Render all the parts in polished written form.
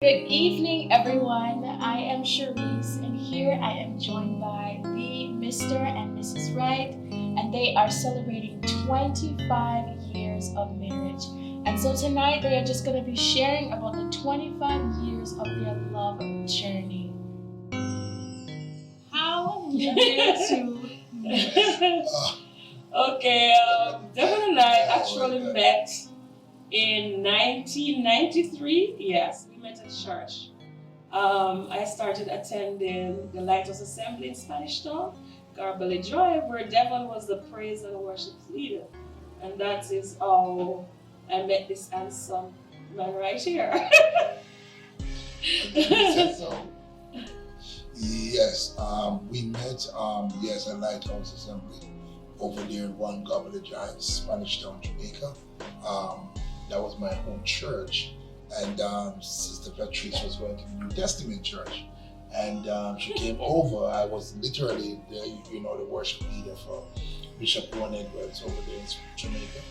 Good evening, everyone. I am Cherise, and here I am joined by the Mr. and Mrs. Wright, and they are celebrating 25 years of marriage. And so tonight they are just going to be sharing about the 25 years of their love journey. How did you two Okay, Devon and I actually met in 1993. Yes, we met at church. I started attending the Lighthouse Assembly in Spanish Town, Garbally Drive, where Devon was the praise and worship leader. And that is how I met this handsome man right here. So, yes, we met, yes, at Lighthouse Assembly over there in One Gobble Drive, Spanish Town, Jamaica. That was my home church, and Sister Patrice was going to the New Testament church, and she came over. I was literally the worship leader for Bishop Ron Edwards over there in Jamaica,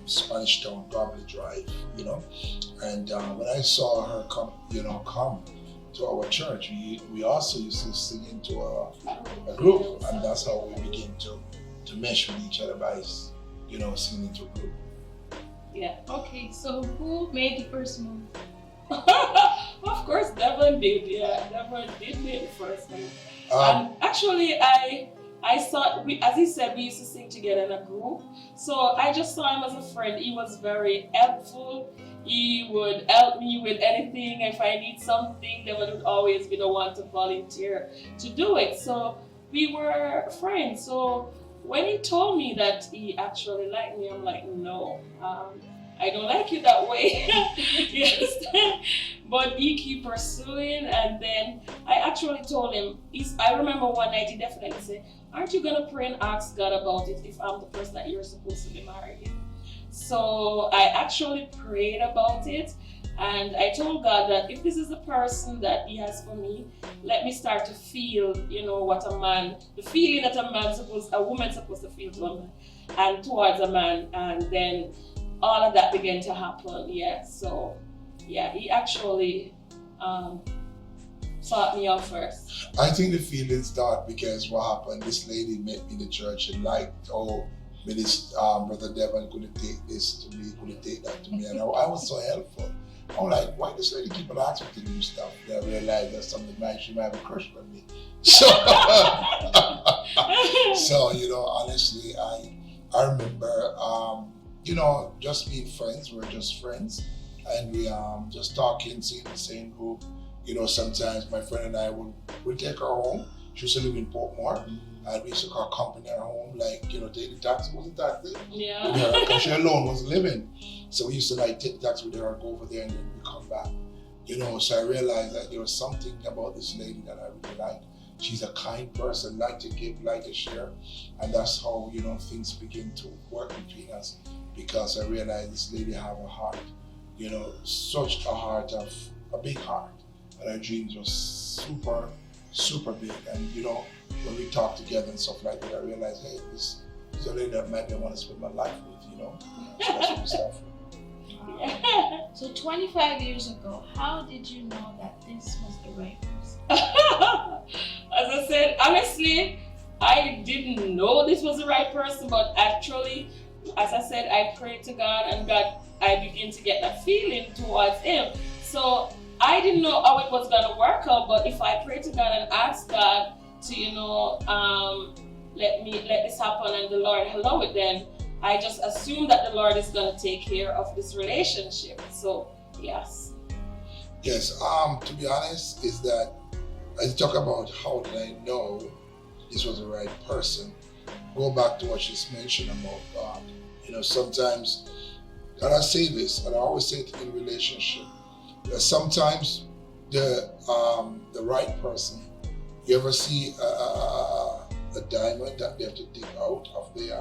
Spanish Town, Gobble Drive, and when I saw her come to our church, we also used to sing into a group, and that's how we began to mesh with each other by singing into a group. Yeah. Okay, so who made the first move? Of course, Devon did. Yeah, Devon did make the first move. And actually, I saw, as he said, we used to sing together in a group. So I just saw him as a friend. He was very helpful. He would help me with anything. If I need something, Devon would always be the one to volunteer to do it. So we were friends. So when he told me that he actually liked me, I'm like, no, I don't like you that way. Yes. But he keep pursuing, and then I actually told him, I remember one night he definitely said, aren't you gonna pray and ask God about it if I'm the person that you're supposed to be married? So I actually prayed about it, and I told God that if this is the person that He has for me, let me start to feel, the feeling that a woman's supposed to feel to a man and towards a man, and then all of that began to happen. Yeah, so yeah, He actually sought me out first. I think the feeling started because what happened, this lady met me in the church and liked, this Brother Devon couldn't take this to me, couldn't take that to me, and I was so helpful. I'm like, why this lady keep on asking me to do stuff? Then I realized that she might have a crush on me. So, honestly, I remember, just being friends. We're just friends, and we just talking, singing the same group. Sometimes my friend and I would take her home. She used to live in Portmore, and we used to call company her home, take the taxi. Was it taxi? Yeah. With her, because she alone was living. So we used to take the taxi with her, go over there, and then we come back. So I realized that there was something about this lady that I really liked. She's a kind person, like to give, like to share, and that's how things begin to work between us. Because I realized this lady have a heart, such a heart of a big heart, and her dreams were super, super big. And when we talk together and stuff like that, I realized, hey, this is a lady that might be want to spend my life with, So that's what we start from. Yeah. So 25 years ago, how did you know that this was the right person? As I said, honestly, I didn't know this was the right person, but actually, as I said, I prayed to God, and I began to get that feeling towards Him. So I didn't know how it was gonna work out, but if I prayed to God and asked God to, let this happen, and the Lord allow it, then I just assume that the Lord is gonna take care of this relationship. So yes. Yes. To be honest, is that as you talk about how did I know this was the right person, go back to what she's mentioned about God. Sometimes, and I say this, and I always say it in relationship, that sometimes the right person, you ever see a diamond that they have to dig out of the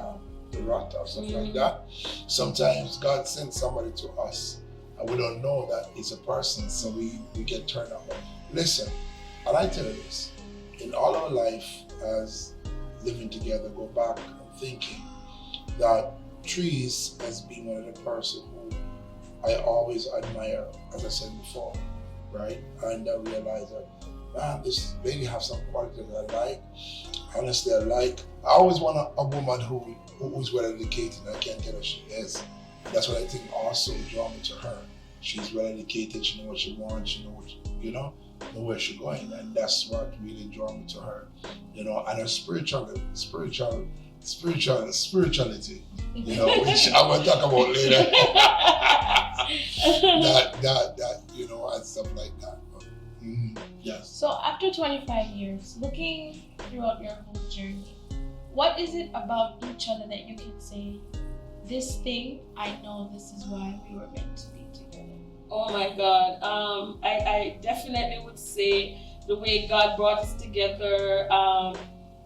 rock or something like that? Sometimes God sends somebody to us, and we don't know that it's a person, so we get turned off. Listen, and I tell you this, in all our life as living together, go back and thinking that Trees has been one of the person who I always admire, as I said before. right? And I realized that, man, this lady have some qualities I like. Honestly, I always want a woman who's well educated. I can't tell her she is. That's what I think also draw me to her. She's well educated, she knows what she wants, she knows know where she's going. And that's what really draw me to her. And her spirituality, which I will talk about later. that and stuff like that. Yes. So after 25 years, looking throughout your whole journey, what is it about each other that you can say, this thing, I know this is why we were meant to be together? Oh my God. I definitely would say the way God brought us together,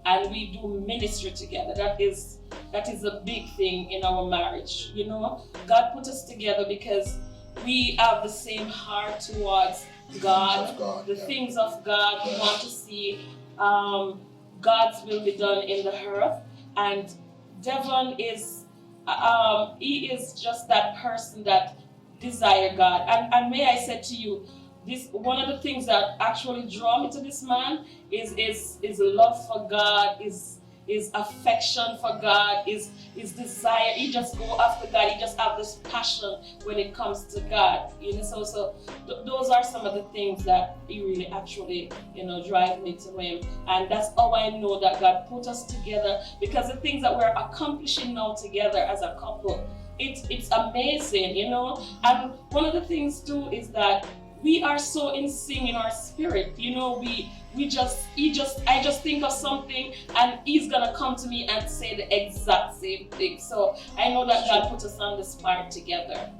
and we do ministry together. That is a big thing in our marriage. God put us together because we have the same heart towards God, the things of God. We want to see God's will be done in the earth. And Devon is, he is just that person that desire God. And may I say to you, this one of the things that actually draw me to this man is love for God, is affection for God, is desire. He just go after God. He just have this passion when it comes to God. So those are some of the things that he really actually drive me to him. And that's how I know that God put us together, because the things that we're accomplishing now together as a couple, it's amazing, And one of the things too is that we are so in sync in our spirit. I just think of something and he's gonna come to me and say the exact same thing. So I know that God put us on this part together.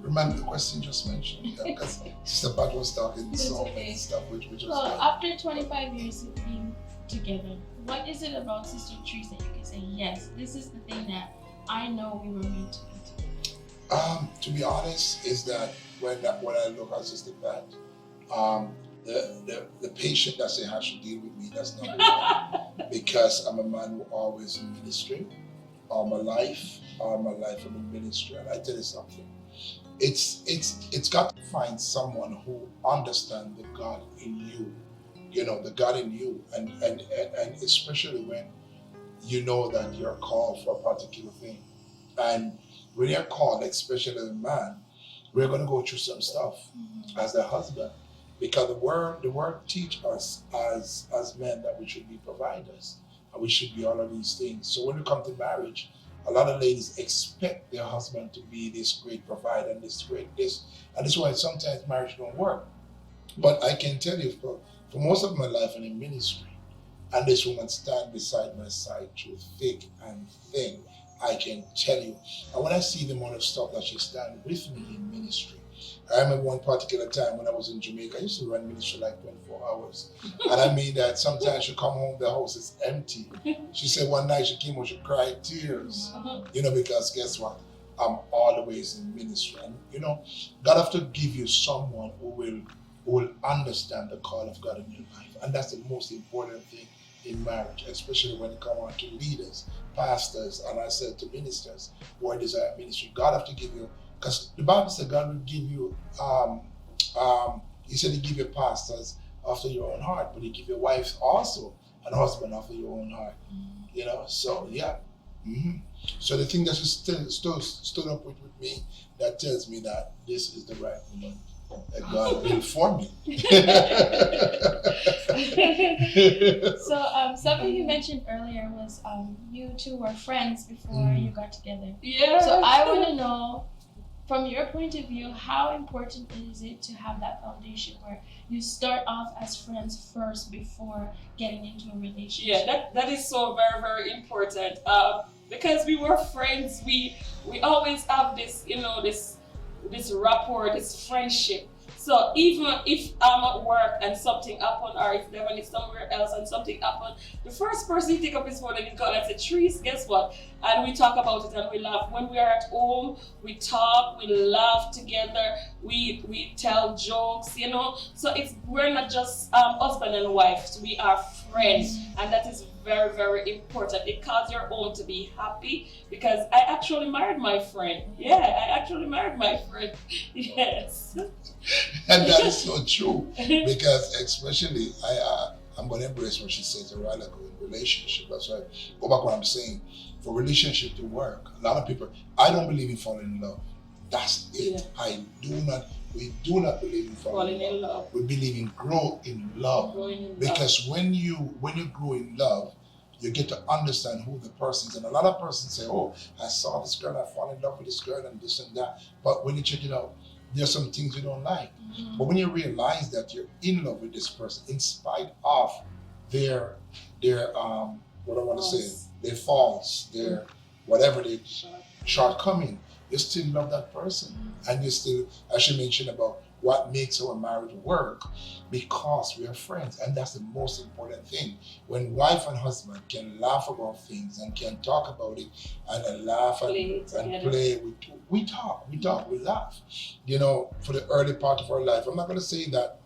Remember the question you just mentioned, because Sister Pat was talking so many stuff which was well, after 25 years of being together, what is it about Sister Trees that you can say, yes, this is the thing that I know we were meant to be together? To be honest, is that when I look at Sister Pat, the patient that she has to deal with me, that's number one. Because I'm a man who always in ministry. All my life I'm in ministry. And I tell you something, it's got to find someone who understands the God in you. The God in you, and especially when you know that you're called for a particular thing. And when you're called, especially as a man, we're going to go through some stuff as a husband, because the word teach us as men that we should be providers and we should be all of these things. So when we come to marriage, a lot of ladies expect their husband to be this great provider and this, and that's why sometimes marriage don't work. But I can tell you, for most of my life I'm in ministry, and this woman stand beside my side through thick and thin, I can tell you. And when I see the amount of stuff that she stand with me in ministry, I remember one particular time when I was in Jamaica, I used to run ministry like 24 hours. And I mean that sometimes she come home, the house is empty. She said one night she came home, she cried tears. Because guess what? I'm always in ministry. And God have to give you someone who will understand the call of God in your life. And that's the most important thing in marriage, especially when it comes on to leaders, pastors, and I said to ministers who are desire ministry. God have to give you, because the Bible said God will give you, he said he give you pastors after your own heart, but he give your wives also and husband after your own heart. So yeah. So the thing that she stood up with me, that tells me that this is the right woman that God built for me. So something you mentioned earlier was you two were friends before you got together. Yeah. So I want to know, from your point of view, how important is it to have that foundation where you start off as friends first before getting into a relationship? Yeah, that is so very, very important. Because we were friends, we always have this, this rapport, this friendship. So even if I'm at work and something happened, or if Devon is somewhere else and something happened, the first person he pick up his phone and he call and say, Trees, guess what? And we talk about it and we laugh. When we are at home, we talk, we laugh together, we tell jokes, So we're not just husband and wife, so we are friends, and that is very, very important. It causes your home to be happy, because I actually married my friend. Yeah, I actually married my friend. Yes. And that is so true, because especially I'm going to embrace what she said a while ago in relationship. That's why go back what I'm saying. For relationship to work, a lot of people, I don't believe in falling in love. That's it. Yeah. We do not believe in falling in love. We believe in grow in love. Because when you grow in love, you get to understand who the person is. And a lot of persons say, oh, I saw this girl, I fall in love with this girl and this and that. But when you check it out, there's some things you don't like. Mm-hmm. But when you realize that you're in love with this person, in spite of their what I want to say, their faults, their whatever their shortcoming, you still love that person. And you still, as you mentioned about what makes our marriage work, because we are friends. And that's the most important thing. When wife and husband can laugh about things and can talk about it and laugh and play, we talk, we laugh. You know, for the early part of our life, I'm not going to say that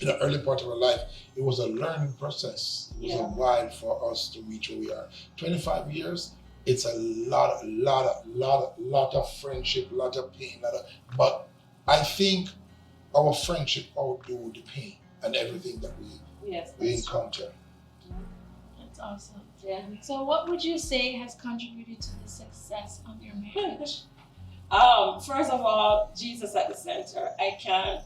in the early part of our life, it was a learning process. It was a while for us to reach where we are. 25 years, it's a lot of friendship, lot of pain, but I think our friendship outdo the pain and everything that we encounter. That's awesome. Yeah. So what would you say has contributed to the success of your marriage? First of all, Jesus at the center. I can't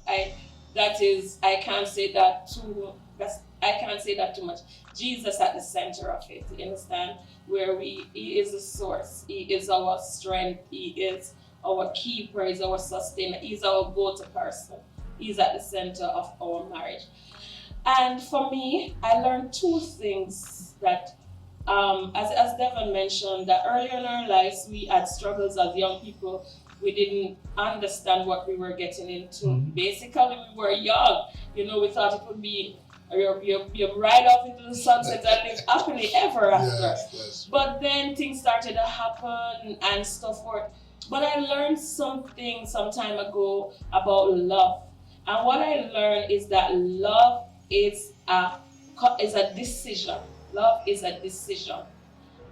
say that too much. Jesus at the center of it, you understand? Where He is the source, He is our strength, He is our keeper, He's our sustainer, He's our go-to person. He's at the center of our marriage. And for me, I learned two things that, as Devon mentioned, that earlier in our lives, we had struggles as young people. We didn't understand what we were getting into. Mm-hmm. Basically, we were young. You know, we thought it would be you ride off into the sunset and live happily ever after. Yes. But then things started to happen and stuff forth. But I learned something some time ago about love. And what I learned is that love is a decision. Love is a decision.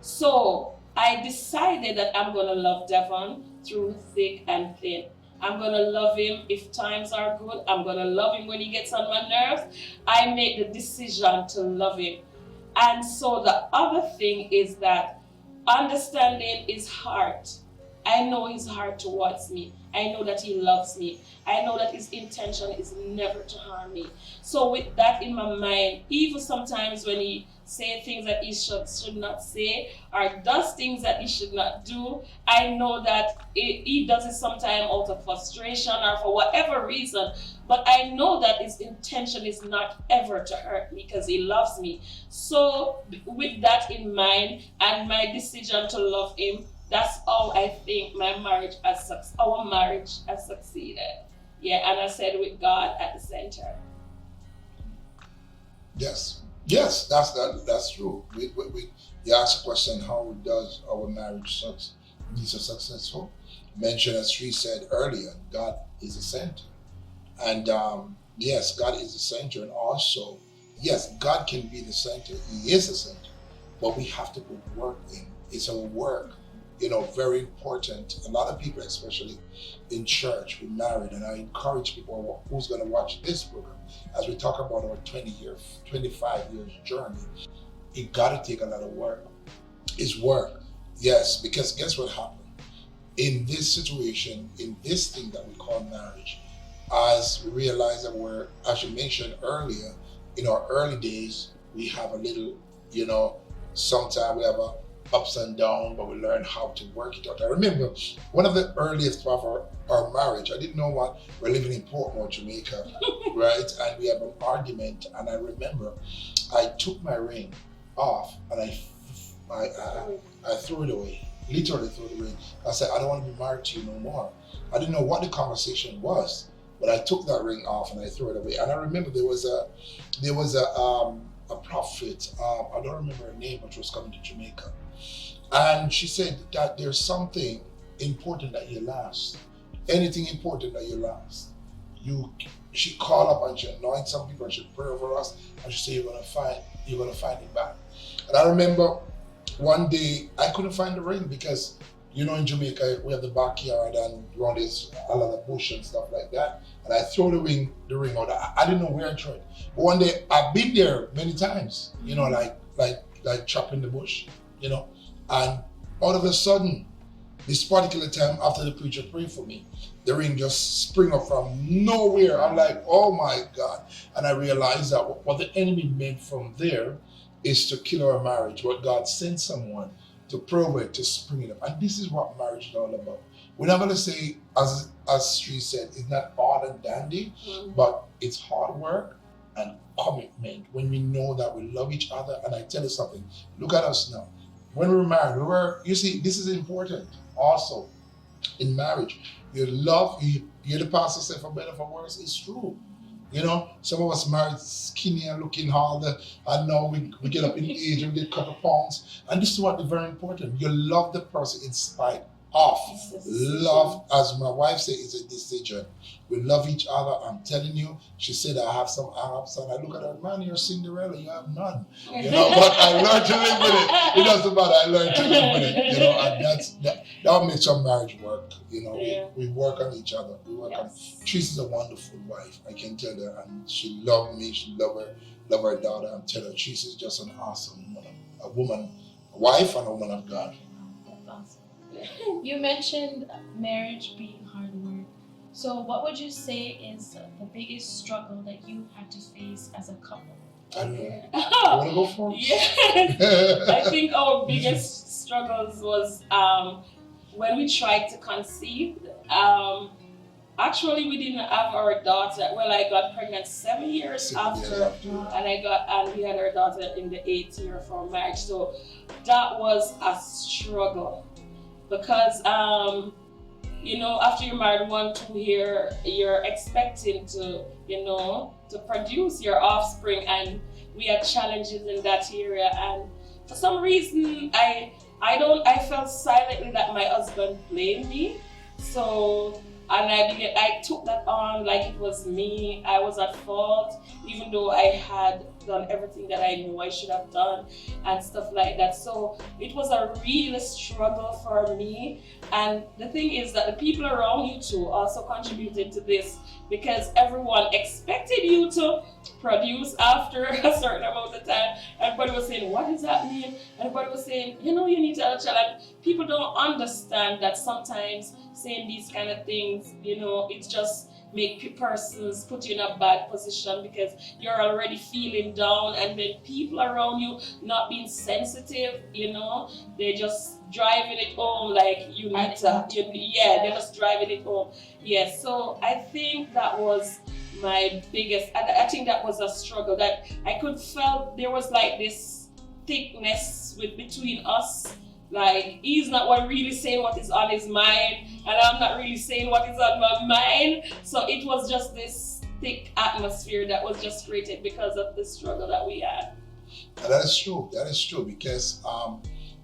So I decided that I'm going to love Devon through thick and thin. I'm going to love him if times are good. I'm going to love him when he gets on my nerves. I make the decision to love him. And so the other thing is that understanding his heart. I know his heart towards me. I know that he loves me. I know that his intention is never to harm me. So with that in my mind, even sometimes when he say things that he should not say or does things that he should not do, I know that he does it sometimes out of frustration or for whatever reason. But I know that his intention is not ever to hurt me because he loves me. So with that in mind and my decision to love him, that's how I think our marriage has succeeded. Yeah, and I said with God at the center. Yes, that's true. You asked a question, how does our marriage be so successful? Mentioned, as Sri said earlier, God is the center. And yes, God is the center. And also, yes, God can be the center. He is the center. But we have to put work in. It's our work. You know, very important. A lot of people, especially in church, we married, and I encourage people who's going to watch this program as we talk about our 25 years journey. It got to take a lot of work. It's work, yes, because guess what happened? In this situation, in this thing that we call marriage, as we realize that we're, as you mentioned earlier, in our early days, we have a little, you know, sometimes we have ups and downs, but we learn how to work it out. I remember one of the earliest of our marriage, I didn't know what, we're living in Portmore, Jamaica, right? And we had an argument, and I remember I took my ring off and I threw it away, literally threw it away. I said, I don't want to be married to you no more. I didn't know what the conversation was, but I took that ring off and I threw it away. And I remember there was a prophet, I don't remember her name, but she was coming to Jamaica. And she said that there's something important that you lost. Anything important that you lost. She called up and she anointed some people and she pray over us and she said you're going to find you're gonna find it back. And I remember one day I couldn't find the ring because in Jamaica we have the backyard and around there's a lot of bush and stuff like that. And I throw the ring out. I didn't know where I threw it. But one day I've been there many times, like chopping the bush, and all of a sudden, this particular time after the preacher prayed for me, the ring just spring up from nowhere. I'm like, oh my God. And I realized that what the enemy meant from there is to kill our marriage, but God sent someone to prove it, to spring it up. And this is what marriage is all about. We're not going to say, as Sri said, it's not all and dandy, but it's hard work and commitment when we know that we love each other. And I tell you something, look at us now. When we're married, you see, this is important also in marriage. You love, you hear the pastor say, for better, for worse, it's true. Some of us married skinny and looking hard, and now we get up in age and we get a couple pounds. And this is what is very important. You love the person in spite of. Love, as my wife said, is a decision. We love each other. I'm telling you, she said I have some Arabs, and I look at her, man, you're Cinderella, you have none. But I learned to live with it. It doesn't matter, I learned to live with it. And that makes our marriage work. We work on each other. We work on. She's a wonderful wife, I can tell her, and she loved me. She loved her daughter. I'm telling her, she's just an awesome woman, a wife, and a woman of God. That's awesome. You mentioned marriage being hard work. So what would you say is the biggest struggle that you had to face as a couple? I don't know. You want to go first? Yes. I think our biggest struggles was when we tried to conceive. Actually, we didn't have our daughter. Well, I got pregnant 7 years after, and we had our daughter in the 8th year of our marriage. So that was a struggle because after you're married 1-2 years, you're expecting to produce your offspring, and we had challenges in that area. And for some reason, I felt silently that my husband blamed me. So, and I took that on like it was me. I was at fault, even though I had done everything that I knew I should have done and stuff like that. So it was a real struggle for me. And the thing is that the people around you too also contributed to this, because everyone expected you to produce after a certain amount of time. Everybody was saying, what does that mean? Everybody was saying, you need to have a child. And people don't understand that sometimes saying these kind of things, it's just make persons put you in a bad position because you're already feeling down, and then people around you not being sensitive, they're just driving it home like you need to. They're just driving it home. Yes, so I think that was my biggest, I think that was a struggle that I could felt there was like this thickness between us. Like, he's not really saying what is on his mind, and I'm not really saying what is on my mind. So it was just this thick atmosphere that was just created because of the struggle that we had. And that is true. That is true, because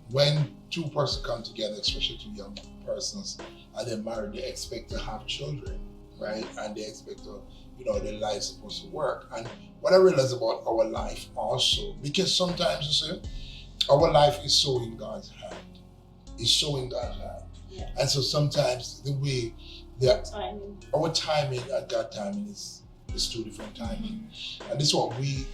when two persons come together, especially two young persons, and they're married, they expect to have children, right? And they expect to, their life's supposed to work. And what I realize about our life also, because sometimes you see, our life is so in God's hand. It's so in God's hand. Yeah. And so sometimes our timing and God timing is two different timing. And that's why we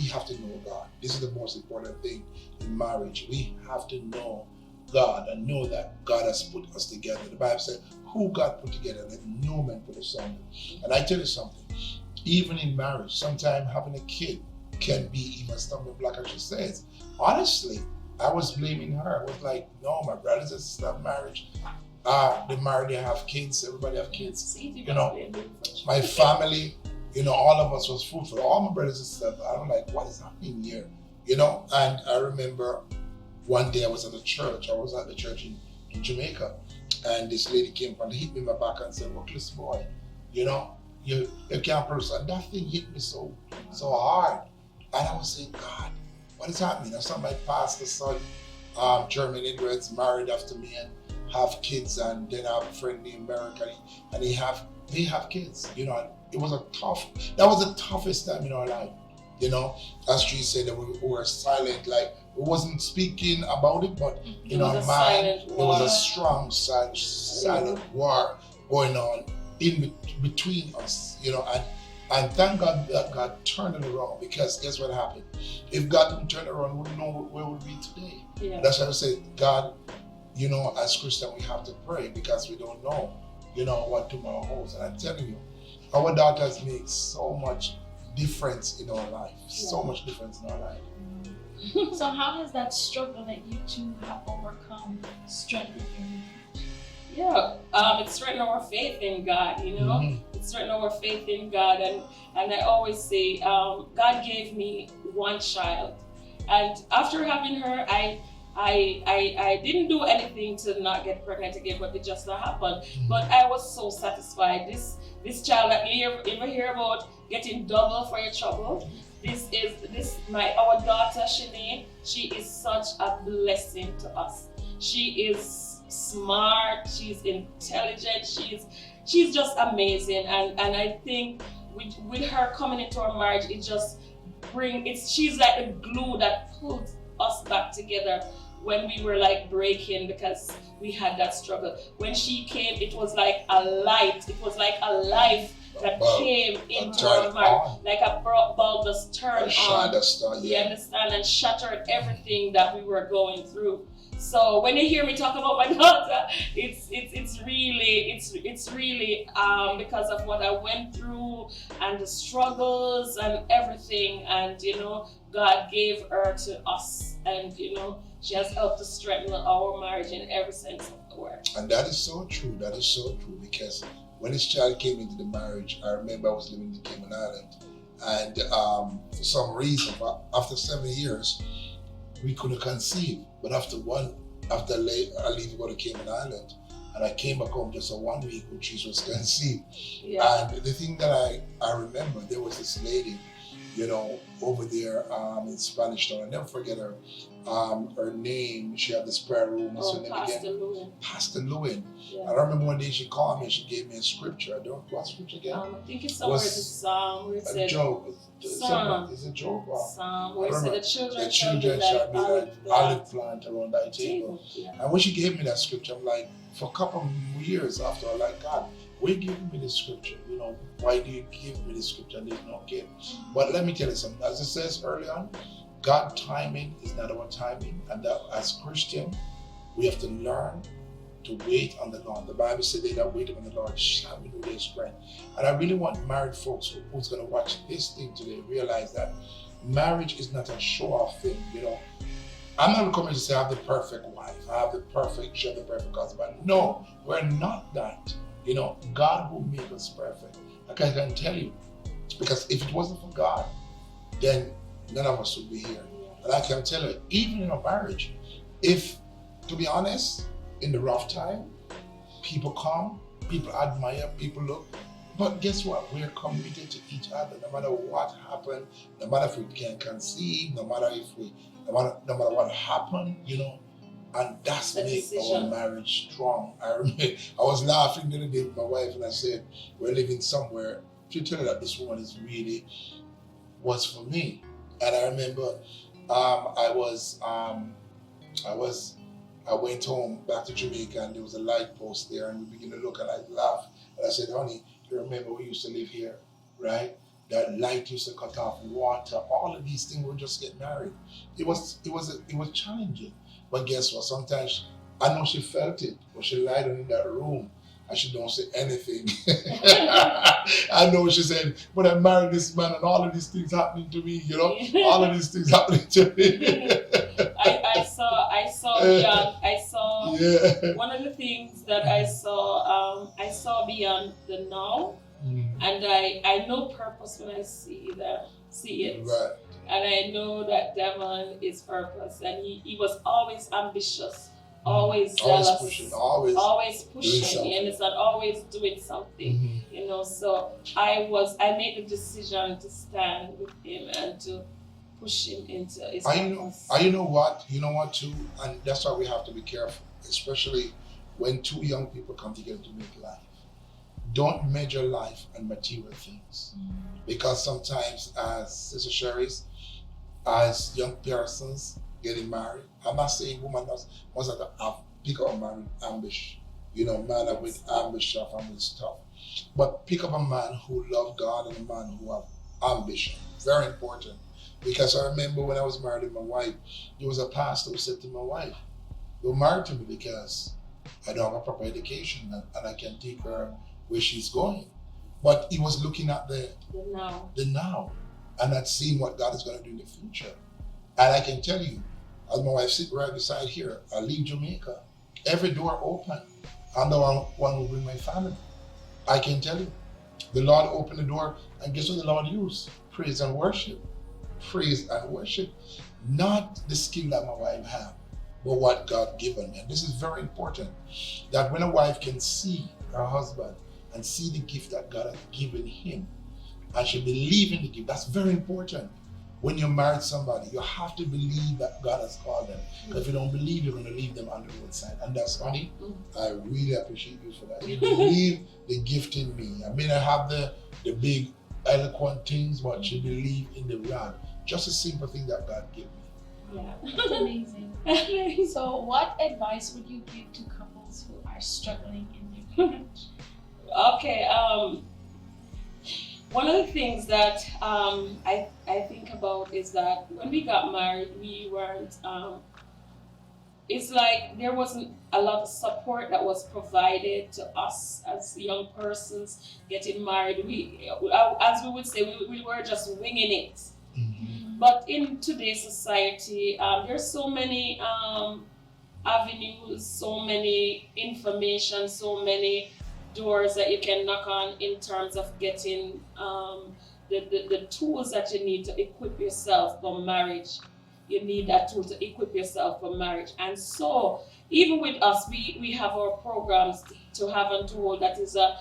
have to know God. This is the most important thing in marriage. We have to know God and know that God has put us together. The Bible said, who God put together, let no man put asunder. And I tell you something, even in marriage, sometimes having a kid can be even stumbling block, as she says. Honestly, I was blaming her. I was like, no, my brothers and sisters have marriage. They married, they have kids, everybody have kids. My family, all of us was fruitful. All my brothers and sisters, I'm like, what is happening here? And I remember one day I was at the church. I was at the church in Jamaica, and this lady came and hit me in my back and said, "Workless boy, you can't produce." And that thing hit me so hard. And I was saying, God, what is happening? I saw my pastor's son, German Edwards, married after me and have kids, and then I have a friend named America, and they have kids. That was the toughest time in our life. You know, as she said, that we were silent, like we wasn't speaking about it, but in our mind, there was a strong silent war going on in between us, you know, and thank God that God turned it around, because guess what happened? If God didn't turn it around, we wouldn't know where we'd be today. Yeah. That's why I say, God, you know, as Christians, we have to pray, because we don't know, you know, what tomorrow holds. And I'm telling you, our daughters make so much difference in our life, so much difference in our life. So how has that struggle that you two have overcome strengthened your marriage? Yeah, it's strengthened our faith in God, you know. It's strengthened our faith in God, and I always say, God gave me one child, and after having her, I didn't do anything to not get pregnant again, but it just not happened. But I was so satisfied. This child that you ever hear about getting double for your trouble. Our daughter Shanae. She is such a blessing to us. She is smart, she's intelligent, she's just amazing, and I think with her coming into our marriage, it just she's like the glue that pulls us back together when we were like breaking, because we had that struggle. When she came, it was like a light, it was like a life that came into our marriage, like a bulb just turned on. You understand? And shattered everything that we were going through. So when you hear me talk about my daughter, it's really because of what I went through and the struggles and everything, and you know, God gave her to us, and you know, she has helped to strengthen our marriage in every sense of the word. And that is so true. That is so true, because when this child came into the marriage, I remember I was living in the Cayman Island, and for some reason, after 7 years, we couldn't conceive. But after I leave to go to Cayman Island, and I came back home just 1 week, which she was conceived. Yeah. And the thing that I remember, there was this lady, you know, over there in Spanish Town. I'll never forget her. Her name, she had this prayer room. Pastor Lewin. Pastor Lewin. Yeah. I remember one day she called me and she gave me a scripture. I don't know what scripture again. I think it's somewhere in the Psalm where it said, Job. Psalm. Is it Job? Psalm where it said, the children shall be like olive plant around thy table. Yeah. And when she gave me that scripture, I'm like, for a couple of years after, I'm like, God, why are you giving me this scripture? You know, why do you give me this scripture and there's no kid? But let me tell you something. As it says early on, God's timing is not our timing, and that as Christian, we have to learn to wait on the Lord. The Bible says, they that wait on the Lord shall renew their strength. And I really want married folks who's going to watch this thing today realize that marriage is not a show-off thing. You know, I'm not coming to say I have the perfect wife, I have the perfect husband. No, we're not that. You know, God will make us perfect. Like I can tell you, because if it wasn't for God, then none of us would be here. But I can tell you, even in a marriage, if, to be honest, in the rough time, people come, people admire, people look, but guess what? We're committed to each other, no matter what happened, no matter if we can conceive, no matter what happened, you know, and that's make our marriage strong. I remember, I was laughing the other day with my wife, and I said, we're living somewhere. She told her that this woman was for me. And I remember I went home back to Jamaica, and there was a light post there, and we began to look, and I laughed. And I said, honey, you remember we used to live here, right? That light used to cut off, water, all of these things would just get married. It was challenging. But guess what? Sometimes I know she felt it, but she lied in that room and she don't say anything. I know she said, but I married this man and all of these things happening to me, you know, all of these things happening to me. I saw one of the things that I saw beyond the now, and I know purpose when I see it. Right. And I know that Devon is purpose, and he was always ambitious, always zealous, always pushing, and it's not always doing something, you know. So I made the decision to stand with him and to push him into his purpose. You know what too, and that's why we have to be careful, especially when two young people come together to make life. don't measure life on material things. Because sometimes, as Sister Sherry's, as young persons getting married, I'm not saying woman must have pick up a man with ambition. Man with ambition and with stuff. But pick up a man who love God and a man who have ambition. Very important. Because I remember when I was married with my wife, there was a pastor who said to my wife, "You're married to me because I don't have a proper education and I can take her where she's going." But he was looking at the now, and not seeing what God is going to do in the future. And I can tell you, as my wife sits right beside here, I leave Jamaica, every door open. I'm the one who bring my family. I can tell you, the Lord opened the door, and guess what the Lord used? Praise and worship. Praise and worship. Not the skill that my wife have, but what God given me. And this is very important, that when a wife can see her husband and see the gift that God has given him, and she believe in the gift, that's very important. When you marry somebody, you have to believe that God has called them. If you don't believe, you're going to leave them on the roadside. And that's funny. I really appreciate you for that. You believe the gift in me. I may not have the big eloquent things, but you believe in the rod. Just a simple thing that God gave me. Yeah, that's amazing. So what advice would you give to couples who are struggling in their marriage? Okay, one of the things that I think about is that when we got married, we weren't, it's like there wasn't a lot of support that was provided to us as young persons getting married. As we would say, we were just winging it. Mm-hmm. But in today's society, there's so many avenues, so many information, so many doors that you can knock on in terms of getting the tools that you need to equip yourself for marriage. You need that tool to equip yourself for marriage. And so, even with us, we have our programs to have and to hold. That is a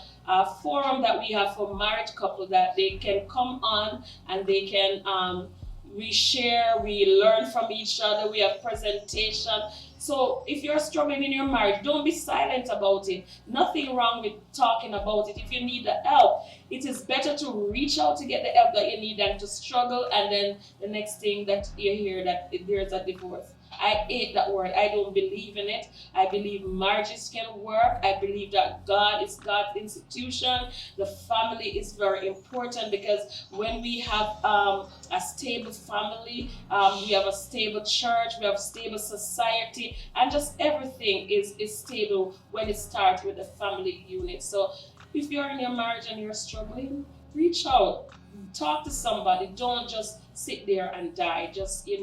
forum that we have for married couples that they can come on and they can we share, we learn from each other, we have presentation. So if you're struggling in your marriage, don't be silent about it. Nothing wrong with talking about it. If you need the help, it is better to reach out to get the help that you need than to struggle and then the next thing that you hear that there's a divorce. I hate that word. I don't believe in it. I believe marriages can work. I believe that God is God's institution. The family is very important because when we have a stable family, we have a stable church, we have a stable society, and just everything is stable when it starts with the family unit. So if you're in your marriage and you're struggling, reach out. Talk to somebody. Don't just sit there and die. Just, get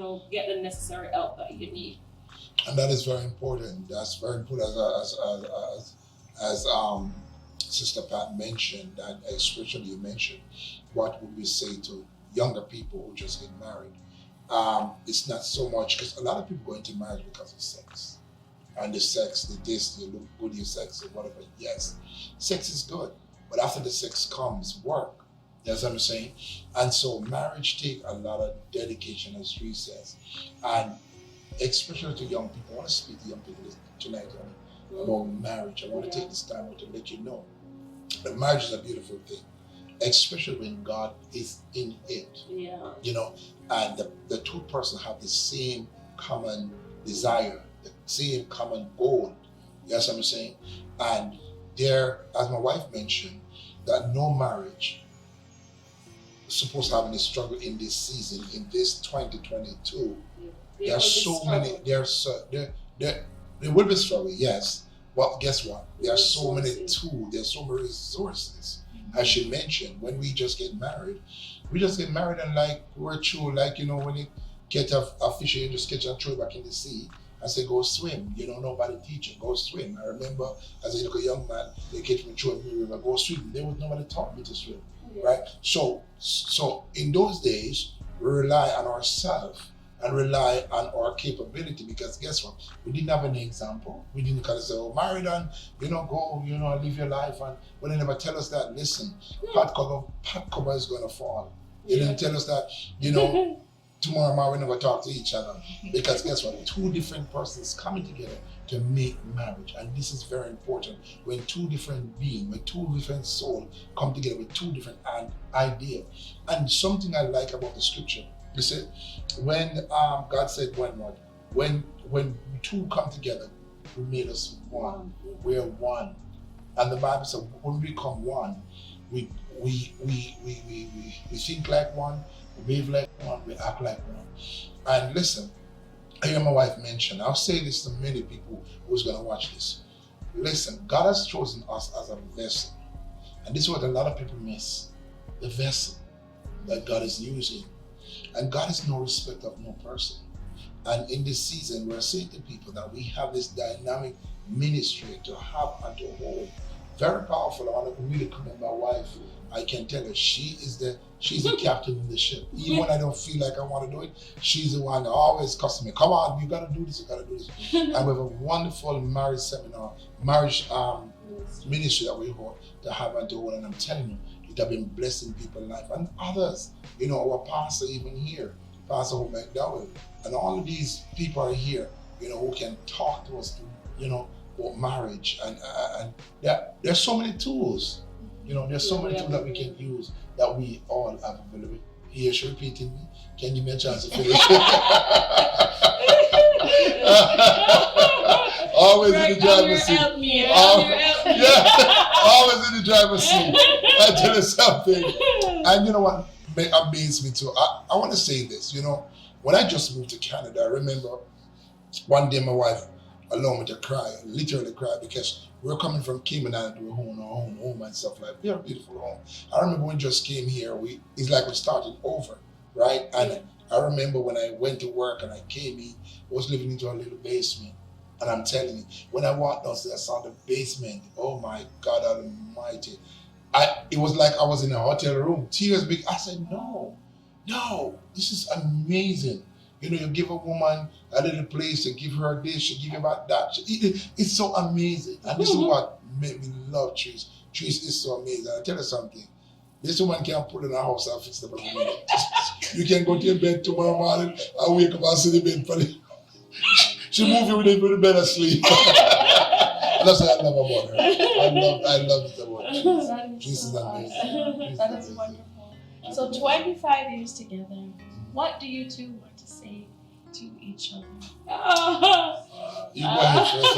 the necessary help that you need. And that is very important. That's very important as Sister Pat mentioned, that especially you mentioned, what would we say to younger people who just get married? It's not so much, because a lot of people go into marriage because of sex. And the sex, the taste, you look good, your sex, or whatever. Yes, sex is good. But after the sex comes work. That's what I'm saying. And so marriage takes a lot of dedication, as Ree says. And especially to young people, I want to speak to young people tonight about marriage. I want to take this time to let you know that marriage is a beautiful thing, especially when God is in it. Yeah. And the two persons have the same common desire, the same common goal. That's what I'm saying. And there, as my wife mentioned, that no marriage supposed to have any struggle in this season, in this 2022. There are so many. There will be struggle, yes. But guess what? There are so many tools. There are so many resources. As she mentioned, when we just get married and like we're true, like when you get a fish, you just catch and throw it back in the sea. I say, go swim. Nobody teach you. Go swim. I remember as a little young man, they catch me through the river. Go swim. There was nobody taught me to swim. Right? So in those days, we rely on ourselves and rely on our capability, because guess what? We didn't have any example. We didn't kind of say, married and, go, live your life. And but they never tell us that, listen, pot cover is going to fall. They didn't tell us that, tomorrow we never talk to each other. Because guess what? Two different persons coming together to make marriage. And this is very important. When two different beings, when two different souls come together with two different ideas. And something I like about the scripture, you see, when God said when two come together, He made us one. We're one. And the Bible said when we become one, we think like one, we behave like one, we act like one. And listen, I hear my wife mention, I'll say this to many people who's going to watch this. Listen, God has chosen us as a vessel. And this is what a lot of people miss. The vessel that God is using. And God is no respect of no person. And in this season, we're saying to people that we have this dynamic ministry to have and to hold. Very powerful. I want to really commend my wife. I can tell her she's the captain of the ship. Even when I don't feel like I want to do it, she's the one that always cussing me. Come on, you got to do this, you got to do this. And we have a wonderful marriage seminar, marriage ministry that we hold to have and to hold. And I'm telling you, it has been blessing people's life and others. You know, our pastor even here, Pastor McDowell, and all of these people are here, you know, who can talk to us, you know, about marriage. And there's so many tools. You know, there's so many tools that we can use that we all have available. Here, she repeating me. Can you give me a chance to finish? Always in the driver's seat. Always in the driver's seat. I tell you something. And you know what amazed me too? I want to say this. You know, when I just moved to Canada, I remember one day my wife allowed me to cry, literally cry, because we were coming from Cayman Island to our own home and stuff like that. We have a beautiful home. I remember when we just came here, it's like we started over, right? And I remember when I went to work and I came in, I was living into a little basement. And I'm telling you, when I walked downstairs, I saw the basement. Oh my God Almighty. It was like I was in a hotel room. Tears big. I said, no, this is amazing. You know, you give a woman a little place, you give her this, you give her that. It's so amazing. And this is what made me love Trees. Trees is so amazing. I tell you something. This woman can't put in a house and fix the bed. You can go to your bed tomorrow morning and wake up and see the bed for you. She move you with the bed asleep. That's what I love about her. I love it about Trees. Trees is amazing. That is wonderful. So 25 years together, what do you two want to say to each other? You go ahead first.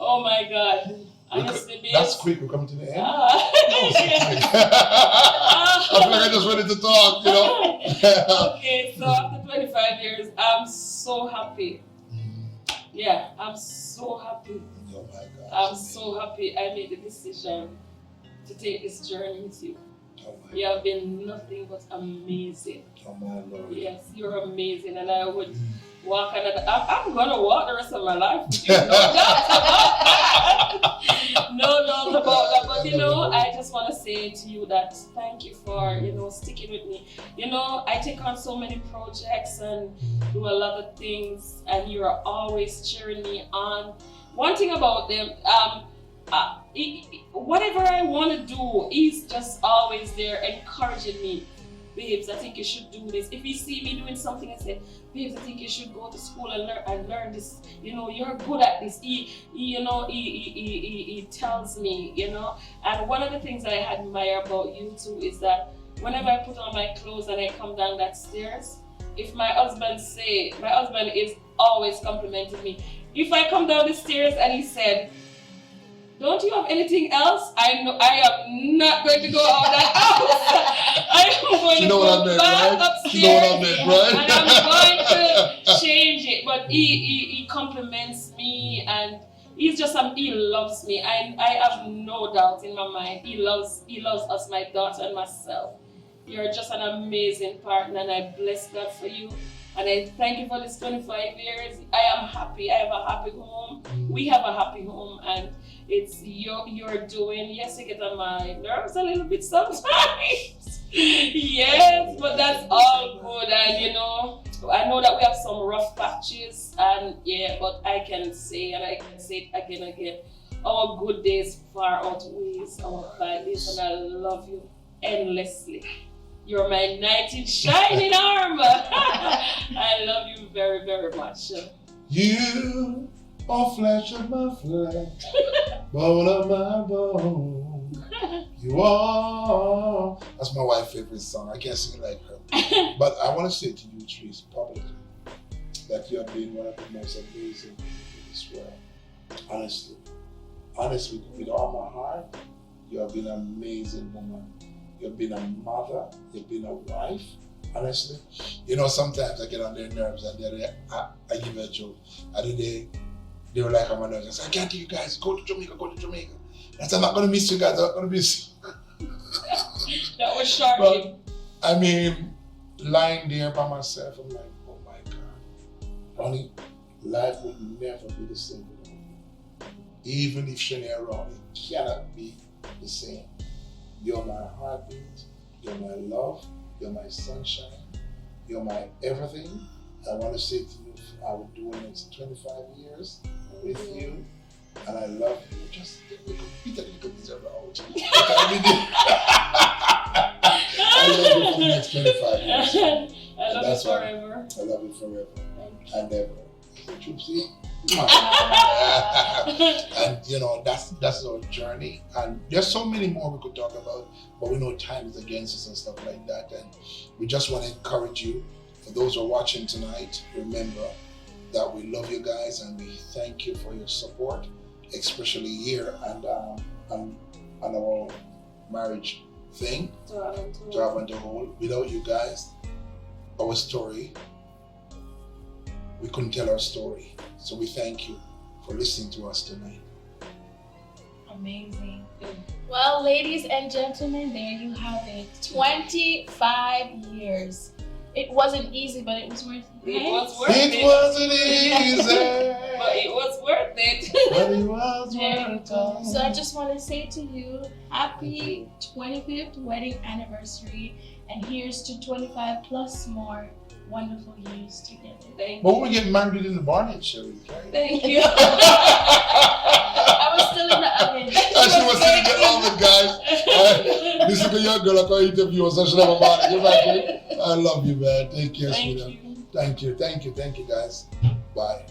Oh my God. Honestly, that's quick. We're coming to the end. I feel like I just ready to talk, you know. Okay, so after 25 years, I'm so happy. Yeah, I'm so happy. Oh my God. I'm so happy I made the decision to take this journey with you. Oh my You have been nothing but amazing. Oh my Lord. Yes, you're amazing, and I would walk another. I'm gonna walk the rest of my life. No doubt about that. But you know, I just want to say to you that thank you for sticking with me. You know, I take on so many projects and do a lot of things, and you are always cheering me on. One thing about them, whatever I want to do, he's just always there encouraging me. Babes, I think you should do this. If he see me doing something and say, babes, I think you should go to school and learn this. You know, you're good at this. He tells me, And one of the things that I admire about you too is that whenever I put on my clothes and I come down that stairs, if my husband is always complimenting me. If I come down the stairs and he said, don't you have anything else? I know I am not going to go out that house. I am going to go back upstairs and I'm going to change it. But he compliments me and he loves me. I have no doubt in my mind. He loves us, my daughter and myself. You're just an amazing partner and I bless God for you. And I thank you for this 25 years. I am happy. I have a happy home. We have a happy home and it's you're doing. Yes, you get on my nerves a little bit sometimes. Yes, but that's all good. And I know that we have some rough patches and but I can say it again. Our good days far outweighs our bad days and I love you endlessly. You're my knight in shining armor. I love you very, very much. You are flesh of my flesh, bone of my bone. You are. That's my wife's favorite song. I can't sing it like her. But I want to say to you, Trees, publicly, that you have been one of the most amazing people in this world. Honestly. Honestly, with all my heart, you have been an amazing woman. You've been a mother. You've been a wife. Honestly, you know, sometimes I get on their nerves and I give a joke. And they were like on my nerves. I said, I can't take you guys. Go to Jamaica. Go to Jamaica. I said, I'm not going to miss you guys. I'm not going to miss you. That was shocking. But, I mean, lying there by myself, I'm like, oh my God. Honey, life would never be the same without you. Even if Shania around, it cannot be the same. You're my heartbeat. You're my love. You're my sunshine. You're my everything. I want to say to you, I will do the next 25 years with you. And I love you. Just a little bit around. I love you for the next 25 years. I love you forever. I love you forever. And ever. Is it true, see? And you know, that's our journey. And there's so many more we could talk about, but we know time is against us and stuff like that. And we just want to encourage you. For those who are watching tonight, remember that we love you guys and we thank you for your support, especially here and on our marriage thing, to have and to hold. Without you guys, our story, we couldn't tell our story. So we thank you for listening to us tonight. Amazing. Well, ladies and gentlemen, there you have it. 25 years. It wasn't easy, but it was worth it. It was worth it. It wasn't easy, but it was worth it. but it was There you worth go. it. So I just want to say to you, happy 25th wedding anniversary, and here's to 25 plus more wonderful years together. Thank But you. we get married in the barnet, Sherry, right? Thank you. I was still in the oven. She was sitting in the oven, guys. This is a young girl I can interview us. I should have a man. You're back, right? I love you, man. Take care, Thank sweetheart. you. Thank you, guys. Bye.